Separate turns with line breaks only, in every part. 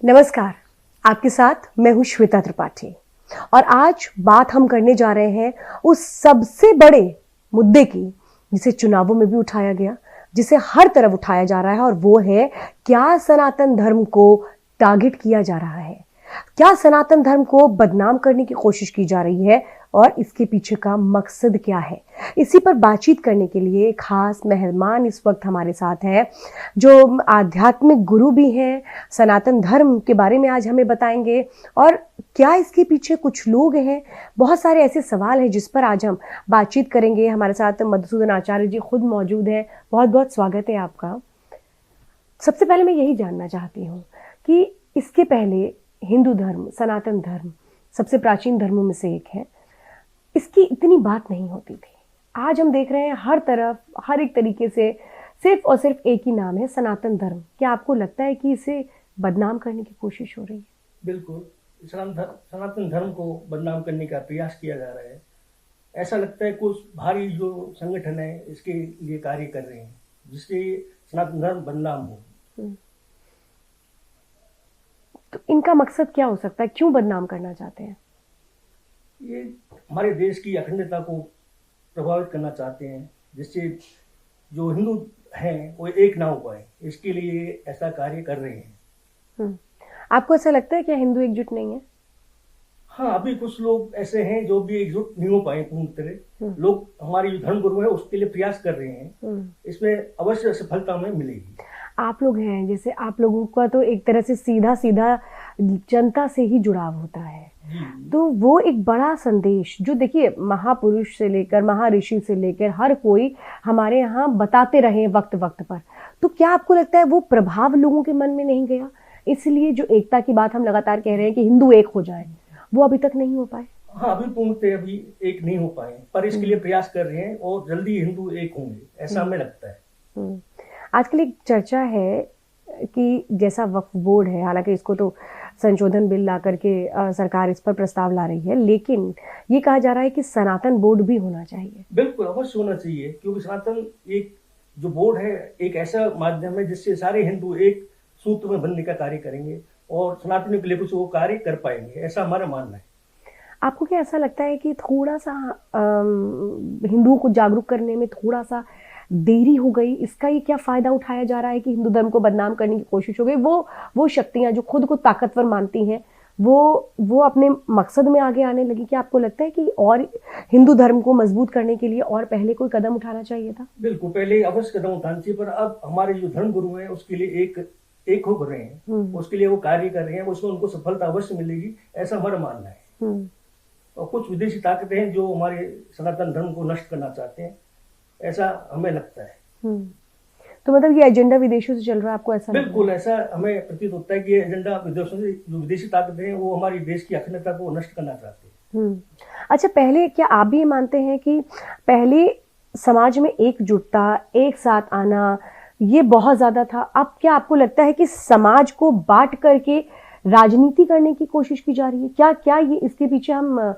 नमस्कार, आपके साथ मैं हूं श्वेता त्रिपाठी और आज बात हम करने जा रहे हैं उस सबसे बड़े मुद्दे की जिसे चुनावों में भी उठाया गया, जिसे हर तरफ उठाया जा रहा है, और वो है क्या सनातन धर्म को टारगेट किया जा रहा है, क्या सनातन धर्म को बदनाम करने की कोशिश की जा रही है और इसके पीछे का मकसद क्या है। इसी पर बातचीत करने के लिए खास मेहमान इस वक्त हमारे साथ हैं, जो आध्यात्मिक गुरु भी हैं, सनातन धर्म के बारे में आज हमें बताएंगे और क्या इसके पीछे कुछ लोग हैं। बहुत सारे ऐसे सवाल हैं जिस पर आज हम बातचीत करेंगे। हमारे साथ मधुसूदन आचार्य जी खुद मौजूद हैं। बहुत बहुत स्वागत है आपका। सबसे पहले मैं यही जानना चाहती हूँ कि इसके पहले हिंदू धर्म, सनातन धर्म सबसे प्राचीन धर्मों में से एक है, इसकी इतनी बात नहीं होती थी। आज हम देख रहे हैं हर तरफ, हर एक तरीके से सिर्फ और सिर्फ एक ही नाम है, सनातन धर्म। क्या आपको लगता है कि इसे बदनाम करने की कोशिश हो रही है?
बिल्कुल, सनातन धर्म को बदनाम करने का प्रयास किया जा रहा है। ऐसा लगता है कुछ भारी जो संगठन है इसके लिए कार्य कर रहे हैं जिससे सनातन धर्म बदनाम हो।
तो इनका मकसद क्या हो सकता है? क्यों बदनाम करना चाहते हैं?
ये हमारे देश की अखंडता को प्रभावित करना चाहते हैं, जिससे जो हिंदू हैं वो एक ना हो पाए, इसके लिए ऐसा कार्य कर रहे हैं।
आपको ऐसा लगता है कि हिंदू एकजुट नहीं है?
हाँ, अभी कुछ लोग ऐसे हैं जो भी एकजुट नहीं हो पाए पूर्ण तरह। लोग हमारे जो धर्म गुरु है उसके लिए प्रयास कर रहे हैं, इसमें अवश्य सफलता हमें मिलेगी।
आप लोग हैं, जैसे आप लोगों का तो एक तरह से सीधा सीधा जनता से ही जुड़ाव होता है, तो वो एक बड़ा संदेश जो देखिए महापुरुष से लेकर महर्षि से लेकर हर कोई हमारे यहाँ बताते रहे वक्त वक्त पर, तो क्या आपको लगता है वो प्रभाव लोगों के मन में नहीं गया? इसलिए जो एकता की बात हम लगातार कह रहे हैं कि हिंदू एक हो जाए, वो अभी तक नहीं हो पाए।
हाँ, अभी पूर्णतः अभी एक नहीं हो पाए, पर इसके लिए प्रयास कर रहे हैं और जल्दी हिंदू एक होंगे, ऐसा हमें लगता है।
आजकल एक चर्चा है कि जैसा वक्फ बोर्ड है, हालांकि इसको तो संशोधन बिल ला करके सरकार इस पर प्रस्ताव ला रही है, लेकिन ये कहा जा रहा है कि सनातन बोर्ड भी होना चाहिए।
बिल्कुल अवश्य होना चाहिए, क्योंकि सनातन एक जो बोर्ड है एक ऐसा माध्यम है जिससे सारे हिंदू एक सूत्र में बनने का कार्य करेंगे और सनातन के लिए कुछ वो कार्य कर पाएंगे, ऐसा हमारा मानना है।
आपको क्या ऐसा लगता है कि थोड़ा सा हिंदुओं को जागरूक करने में थोड़ा सा देरी हो गई? इसका ये क्या फायदा उठाया जा रहा है कि हिंदू धर्म को बदनाम करने की कोशिश हो गई? वो शक्तियां जो खुद को ताकतवर मानती हैं वो अपने मकसद में आगे आने लगी। क्या आपको लगता है कि और हिंदू धर्म को मजबूत करने के लिए और पहले कोई कदम उठाना चाहिए था?
बिल्कुल, पहले अवश्य कदम उठाना चाहिए, पर अब हमारे जो धर्म गुरु हैं उसके लिए एक हो रहे हैं, उसके लिए वो कार्य कर रहे हैं, उसमें उनको सफलता अवश्य मिलेगी, ऐसा हमारा मानना है। और कुछ विदेशी ताकतें हैं जो हमारे सनातन धर्म को नष्ट करना चाहते हैं, ऐसा हमें लगता है।
तो मतलब ये एजेंडा विदेशों से चल रहा है, आपको ऐसा?
बिल्कुल, ऐसा हमें प्रतीत होता है कि ये एजेंडा विदेशों से, जो विदेशी ताकतें हैं वो हमारी देश की अखंडता को नष्ट करना चाहते हैं।
अच्छा, पहले क्या आप भी ये मानते हैं कि पहले समाज में एकजुटता, एक साथ आना, ये बहुत ज्यादा था? अब क्या आपको लगता है कि समाज को बांट करके राजनीति करने की कोशिश की जा रही है? क्या ये इसके पीछे हम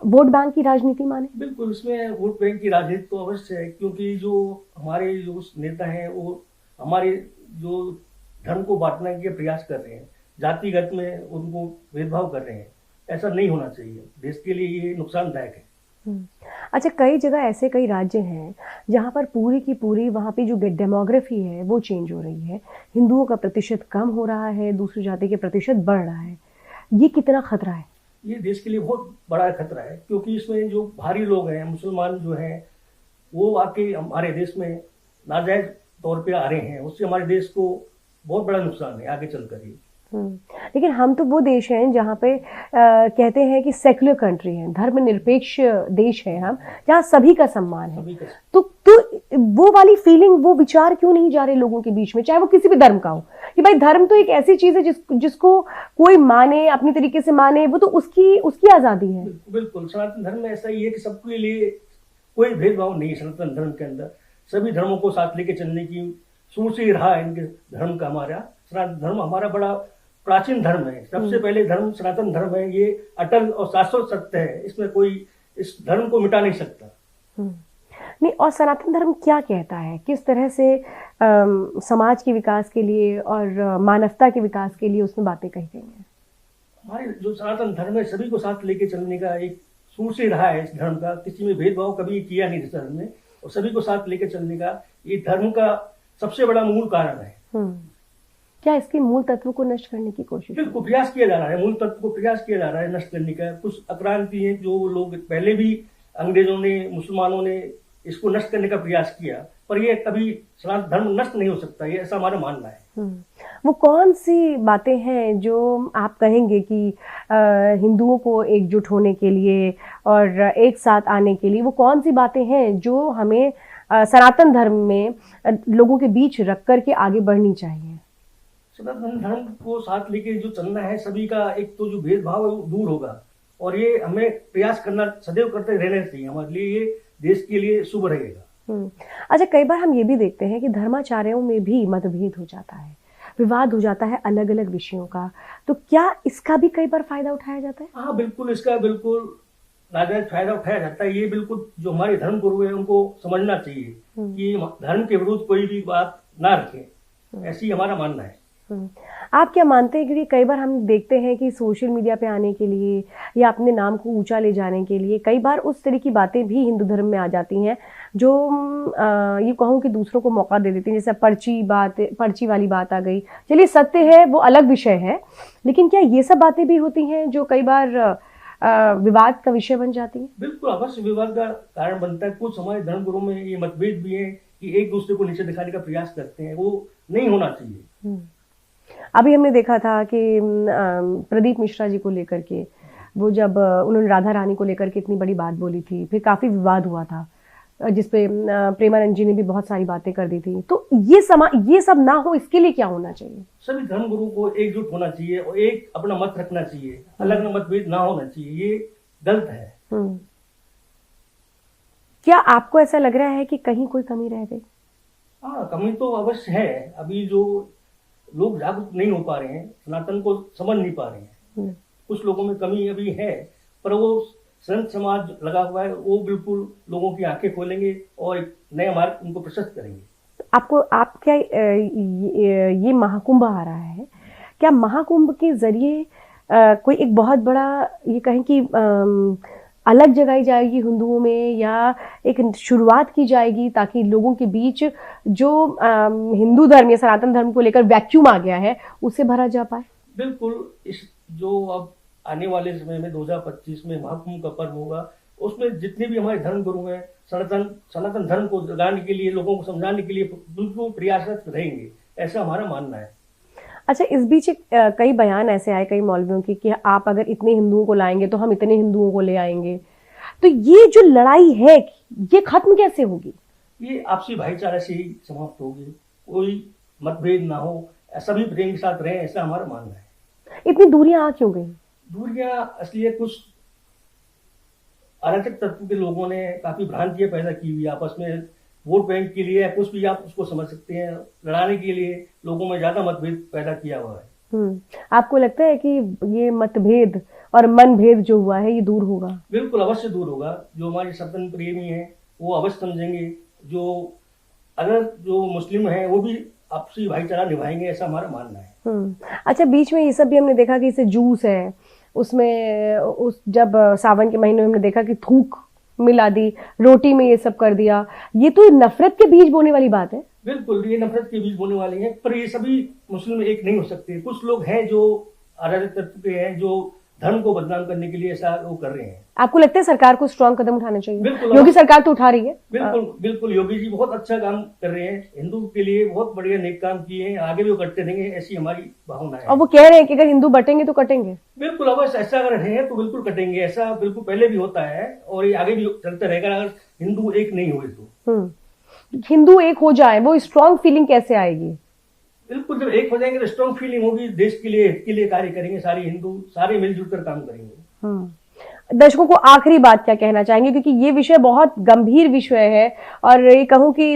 वोट बैंक की राजनीति माने?
बिल्कुल, इसमें वोट बैंक की राजनीति तो अवश्य है, क्योंकि जो हमारे जो नेता हैं वो हमारे जो धर्म को बांटने के प्रयास कर रहे हैं, जातिगत में उनको भेदभाव कर रहे हैं। ऐसा नहीं होना चाहिए, देश के लिए ये नुकसानदायक है।
अच्छा, कई जगह ऐसे कई राज्य हैं जहां पर पूरी की पूरी वहां पे जो डेमोग्राफी है वो चेंज हो रही है, हिंदुओं का प्रतिशत कम हो रहा है, दूसरी जाति के प्रतिशत बढ़ रहा है। ये कितना खतरा है?
ये देश के लिए बहुत बड़ा खतरा है, क्योंकि इसमें जो भारी लोग हैं, मुसलमान जो हैं, वो आके हमारे देश में नाजायज तौर पे आ रहे हैं, उससे हमारे देश को बहुत बड़ा नुकसान है आगे चलकर ही।
लेकिन हम तो वो देश हैं जहाँ पे कहते हैं कि सेक्युलर कंट्री है, धर्मनिरपेक्ष देश है हम, जहाँ सभी का सम्मान है। तो वो वाली फीलिंग, वो विचार क्यों नहीं जा रहे लोगों के बीच में, चाहे वो किसी भी धर्म का हो, कि भाई धर्म तो एक ऐसी चीज है जिसको कोई माने, अपनी तरीके से माने, वो तो उसकी आजादी है।
बिल्कुल, सनातन धर्म में ऐसा ही है कि सबके लिए कोई भेदभाव नहीं है। सनातन धर्म के अंदर सभी धर्मों को साथ लेके चलने की शुरू से ही रहा है इनके धर्म का। हमारा सनातन धर्म हमारा बड़ा प्राचीन धर्म है, सबसे पहले धर्म सनातन धर्म है। ये अटल और शाश्वत सत्य है, इसमें कोई इस धर्म को मिटा नहीं सकता।
नहीं, और सनातन धर्म क्या कहता है, किस तरह से समाज के विकास के लिए और मानवता के विकास के लिए उसमें बातें कही गई हैं?
हमारे जो सनातन धर्म है सभी को साथ लेके चलने का एक शुरू से रहा है। इस धर्म का किसी में भेदभाव कभी किया नहीं इस धर्म ने, और सभी को साथ लेके चलने का ये धर्म का सबसे बड़ा मूल कारण है।
क्या इसके मूल तत्व को नष्ट करने की कोशिश?
बिल्कुल प्रयास किया जा रहा है, मूल तत्व को प्रयास किया जा रहा है नष्ट करने का। कुछ आक्रांति है जो लोग पहले भी अंग्रेजों ने, मुसलमानों ने इसको नष्ट करने का प्रयास किया, पर ये कभी सनातन धर्म नष्ट नहीं हो सकता, ये ऐसा हमारा मानना है।
वो कौन सी बातें हैं जो आप कहेंगे कि हिंदुओं को एकजुट होने के लिए और एक साथ आने के लिए, वो कौन सी बातें हैं जो हमें सनातन धर्म में लोगों के बीच रख कर के आगे बढ़नी चाहिए?
सनातन धर्म को साथ लेके जो चलना है, सभी का एक तो जो भेदभाव है वो दूर होगा, और ये हमें प्रयास करना सदैव करते रहना चाहिए। हमारे लिए ये देश के लिए शुभ रहेगा।
अच्छा, कई बार हम ये भी देखते हैं कि धर्माचार्यों में भी मतभेद हो जाता है, विवाद हो जाता है अलग अलग विषयों का, तो क्या इसका भी कई बार फायदा उठाया जाता है?
हाँ बिल्कुल, इसका बिल्कुल नाजायज फायदा उठाया जाता है। ये बिल्कुल जो हमारे धर्म गुरु है उनको समझना चाहिए कि धर्म के विरुद्ध कोई भी बात ना रखें, ऐसी हमारा मानना है।
आप क्या मानते हैं, क्योंकि कई बार हम देखते हैं कि सोशल मीडिया पे आने के लिए या अपने नाम को ऊंचा ले जाने के लिए कई बार उस तरह की बातें भी हिंदू धर्म में आ जाती हैं जो ये कहूँ कि दूसरों को मौका दे देती हैं, जैसे पर्ची वाली बात आ गई। चलिए, सत्य है वो अलग विषय है, लेकिन क्या ये सब बातें भी होती हैं जो कई बार विवाद का विषय बन जाती है?
बिल्कुल, अवश्य विवाद का कारण बनता है। कुछ हमारे धर्म गुरु में ये मतभेद भी है कि एक दूसरे को नीचे दिखाने का प्रयास करते हैं, वो नहीं होना चाहिए।
अभी हमने देखा था कि प्रदीप मिश्रा जी को लेकर के, वो जब उन्होंने राधा रानी को लेकर के इतनी बड़ी बात बोली थी, फिर काफी विवाद हुआ था, जिसपे प्रेमानंद जी ने भी बहुत सारी बातें कर दी थी। तो ये सब ना हो, इसके लिए क्या होना चाहिए?
सभी धर्म गुरु को एकजुट होना चाहिए और एक अपना मत रखना चाहिए, अलग मतभेद ना होना चाहिए, ये गलत है।
क्या आपको ऐसा लग रहा है कि कहीं कोई कमी रह गई?
हाँ, कमी तो अवश्य है। अभी जो लोग जागरूक नहीं हो पा रहे हैं, सनातन को समझ नहीं पा रहे हैं, कुछ लोगों में कमी अभी है, पर वो संत समाज लगा हुआ है, वो बिल्कुल लोगों की आंखें खोलेंगे और एक नया मार्ग उनको प्रशस्त करेंगे।
आप क्या ये महाकुंभ आ रहा है, क्या महाकुंभ के जरिए कोई एक बहुत बड़ा ये कहें कि अलग जगाई जाएगी हिंदुओं में, या एक शुरुआत की जाएगी ताकि लोगों के बीच जो हिंदू धर्म या सनातन धर्म को लेकर वैक्यूम आ गया है उसे भरा जा पाए?
बिल्कुल, इस जो अब आने वाले समय में 2025 में महाकुंभ का पर्व होगा, उसमें जितने भी हमारे धर्म गुरु हैं सनातन धर्म को जगाने के लिए, लोगों को समझाने के लिए बिल्कुल प्रयासरत रहेंगे, ऐसा हमारा मानना है।
अच्छा, इस बीच कई बयान ऐसे आए कई मौलवियों की कि आप अगर इतने हिंदुओं को लाएंगे तो हम इतने हिंदुओं को ले आएंगे, तो ये जो लड़ाई है ये खत्म कैसे होगी? ये
आपसी भाईचारा से ही समाप्त होगी, कोई मतभेद ना हो, सभी प्रेम के साथ रहें, ऐसा हमारा मानना है।
इतनी दूरियां आ क्यों गई?
दूरियां असलिए कुछ अराजक तत्व के लोगों ने काफी भ्रांतियां पैदा की हुई आपस में, वोट बैंक के लिए, कुछ भी आप उसको समझ सकते हैं, लड़ाने के लिए लोगों में ज्यादा मतभेद पैदा किया हुआ है।
आपको लगता है कि ये मतभेद और मनभेद जो हुआ है ये दूर होगा?
बिल्कुल, अवश्य दूर होगा। जो हमारे सनातन प्रेमी हैं वो अवश्य समझेंगे, जो मुस्लिम हैं वो भी आपसी भाईचारा निभाएंगे, ऐसा हमारा मानना है।
अच्छा, बीच में ये सब भी हमने देखा कि जैसे जूस है, उसमें जब सावन के महीने में हमने देखा कि थूक मिला दी, रोटी में ये सब कर दिया, ये तो नफरत के बीज बोने वाली बात है।
बिल्कुल, ये नफरत के बीज बोने वाली है, पर ये सभी मुस्लिम एक नहीं हो सकते। कुछ लोग हैं जो अराजक तत्व के हैं, जो धर्म को बदनाम करने के लिए ऐसा वो कर रहे हैं।
आपको लगता है सरकार को स्ट्रांग कदम उठाने चाहिए?
बिल्कुल,
योगी सरकार तो उठा रही है।
बिल्कुल, योगी जी बहुत अच्छा काम कर रहे हैं, हिंदू के लिए बहुत बढ़िया नेक काम किए हैं, आगे भी वो करते रहेंगे, ऐसी हमारी भावना है।
और वो कह रहे हैं कि अगर हिंदू बटेंगे तो कटेंगे।
बिल्कुल, अवश्य ऐसा अगर है तो बिल्कुल कटेंगे, ऐसा बिल्कुल पहले भी होता है और ये आगे भी चलता रहेगा अगर हिंदू एक नहीं हुए तो।
हिंदू एक हो जाए, वो स्ट्रांग फीलिंग कैसे आएगी?
बिल्कुल, जब एक हो जाएंगे तो स्ट्रांग फीलिंग होगी, देश के लिए, हित के लिए कार्य करेंगे, सारे हिंदू सारे मिलजुल कर काम करेंगे।
दर्शकों को आखिरी बात क्या कहना चाहेंगे, क्योंकि ये विषय बहुत गंभीर विषय है और ये कहूं कि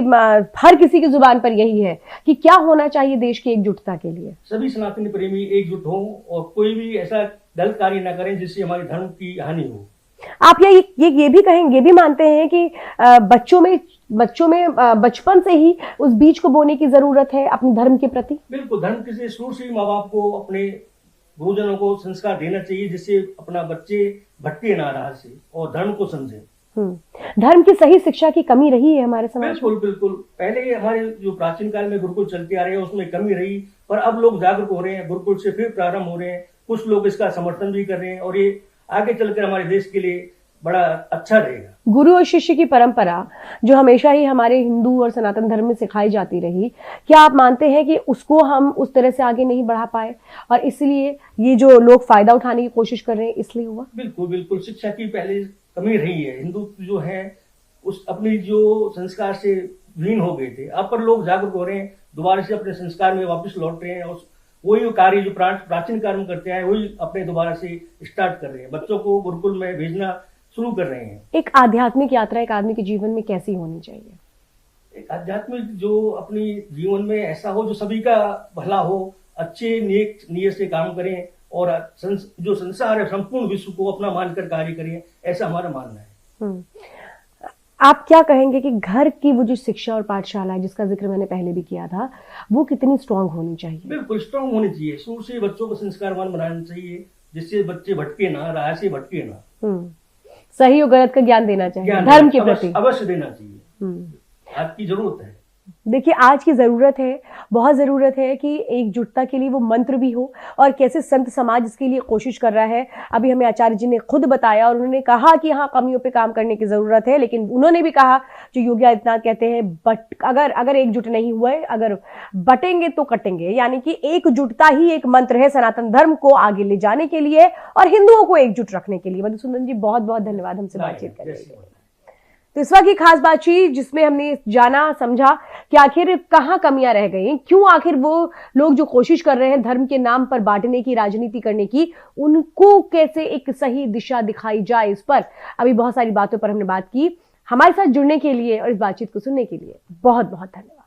हर किसी की जुबान पर यही है कि क्या होना चाहिए देश की एकजुटता के लिए?
सभी सनातनी प्रेमी एकजुट हों और कोई भी ऐसा गलत कार्य न करें जिससे हमारे धर्म की हानि हो,
आप ये भी कहेंगे, ये भी मानते हैं कि बच्चों में बचपन से ही उस बीज को बोने की जरूरत है अपने धर्म के प्रति?
बिल्कुल, धर्म के शुरू से ही माँ बाप को अपने गुरुजनों को संस्कार देना चाहिए, जिससे अपना बच्चे भटके ना राह से और धर्म को समझे।
धर्म की सही शिक्षा की कमी रही है हमारे समाज में?
बिल्कुल बिल्कुल, पहले हमारे जो प्राचीन काल में गुरुकुल चलते आ रहे हैं उसमें कमी रही, पर अब लोग जागरूक हो रहे हैं, गुरुकुल से फिर प्रारंभ हो रहे हैं, कुछ लोग इसका समर्थन भी कर रहे हैं और ये आगे चलकर हमारे देश के लिए बड़ा अच्छा रहेगा।
गुरु और शिष्य की परंपरा जो हमेशा ही हमारे हिंदू और सनातन धर्म में सिखाई जाती रही, क्या आप मानते हैं कि उसको हम उस तरह से आगे नहीं बढ़ा पाए और इसलिए ये जो लोग फायदा उठाने की कोशिश कर रहे हैं इसलिए हुआ?
बिल्कुल बिल्कुल, शिक्षा की पहले कमी रही है। हिंदू जो है उस अपनी जो संस्कार से विलीन हो गए थे, अब पर लोग जागरूक हो रहे हैं, दोबारा से अपने संस्कार में वापस लौट रहे हैं और वही कार्य जो प्राचीन काल में करते हैं वही अपने दोबारा से स्टार्ट कर रहे हैं, बच्चों को गुरुकुल में भेजना शुरू कर रहे हैं।
एक आध्यात्मिक यात्रा एक आदमी के जीवन में कैसी होनी चाहिए?
एक आध्यात्मिक जो अपनी जीवन में ऐसा हो जो सभी का भला हो, अच्छे नेक नियत से काम करें और जो संसार है संपूर्ण विश्व को अपना मानकर कार्य करें, ऐसा हमारा मानना है।
आप क्या कहेंगे कि घर की वो जो शिक्षा और पाठशाला है जिसका जिक्र मैंने पहले भी किया था, वो कितनी स्ट्रांग होनी चाहिए?
बिल्कुल स्ट्रांग होनी चाहिए, शुरू से बच्चों को संस्कारवान बनाना चाहिए, जिससे बच्चे भटके ना, राह से भटके ना।
सही और गलत का ज्ञान देना चाहिए, धर्म के प्रति
अवश्य देना चाहिए, आपकी जरूरत है।
देखिए, आज की जरूरत है, बहुत जरूरत है कि एकजुटता के लिए वो मंत्र भी हो और कैसे संत समाज इसके लिए कोशिश कर रहा है। अभी हमें आचार्य जी ने खुद बताया और उन्होंने कहा कि हाँ, कमियों पे काम करने की जरूरत है, लेकिन उन्होंने भी कहा जो योगी आदित्यनाथ कहते हैं, बट अगर एकजुट नहीं हुए, अगर बटेंगे तो कटेंगे, यानी कि एकजुटता ही एक मंत्र है सनातन धर्म को आगे ले जाने के लिए और हिंदुओं को एकजुट रखने के लिए। मधुसूदन जी, बहुत बहुत धन्यवाद हमसे बातचीत करने के लिए। तो इस वक्त की खास बातचीत जिसमें हमने जाना समझा कि आखिर कहाँ कमियां रह गई, क्यों आखिर वो लोग जो कोशिश कर रहे हैं धर्म के नाम पर बांटने की, राजनीति करने की, उनको कैसे एक सही दिशा दिखाई जाए, इस पर अभी बहुत सारी बातों पर हमने बात की। हमारे साथ जुड़ने के लिए और इस बातचीत को सुनने के लिए बहुत बहुत धन्यवाद।